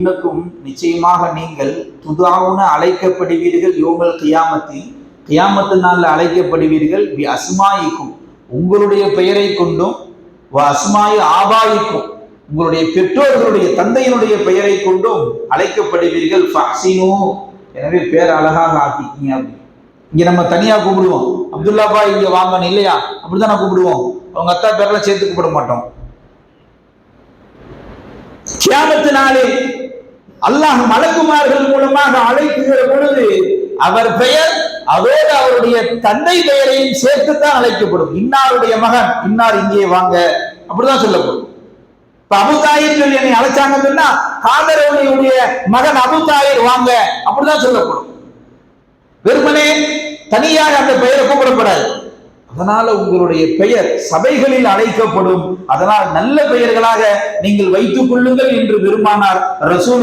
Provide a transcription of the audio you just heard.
இன்னக்கும் நிச்சயமாக நீங்கள் துதாவுன அழைக்கப்படுவீர்கள் யோகல் கியாமத்தில், கியாமத்து நாளில் அழைக்கப்படுவீர்கள் பி அஸ்மாயிக்கும், உங்களுடைய பெயரை கொண்டும், அஸ்மாயி ஆபாயிக்கும், உங்களுடைய பெற்றோர்களுடைய தந்தையினுடைய பெயரை கொண்டும் அழைக்கப்படுவீர்கள். ஃபஹ்சினு, எனவே பேர் அழகாக ஆக்கிக்கிங்க. அப்படி இங்க நம்ம தனியா கூப்பிடுவோம், அப்துல்லாபா இங்க வாங்கணும் இல்லையா, அப்படிதான் நான் கூப்பிடுவோம். அவங்க அத்தா பேரெல்லாம் சேர்த்து கூப்பிட மாட்டோம். கியாமத்து நாளில் அல்லாஹ் மலக்குமார்கள் மூலமாக அழைக்குகிற பொழுது அவர் பெயர் அதோடு அவருடைய தந்தை பெயரையும் சேர்த்துத்தான் அழைக்கப்படும். இன்னாருடைய மகன் இன்னார் இங்கே வாங்க, அப்படிதான் சொல்லப்படும். இப்ப அபுதாயிர் சொல்லி என்னை அழைச்சாங்கன்னு சொன்னா காதரவுடைய மகன் அபுதாயிர் வாங்க, அப்படிதான் சொல்லப்படும். வெறுமனே தனியாக அந்த பெயரை கூப்பிடப்படாது. அதனால உங்களுடைய பெயர் சபைகளில் அழைக்கப்படும். அதனால் நல்ல பெயர்களாக நீங்கள் வைத்துக் கொள்ளுங்கள் என்று பெருமானார் ரசூல்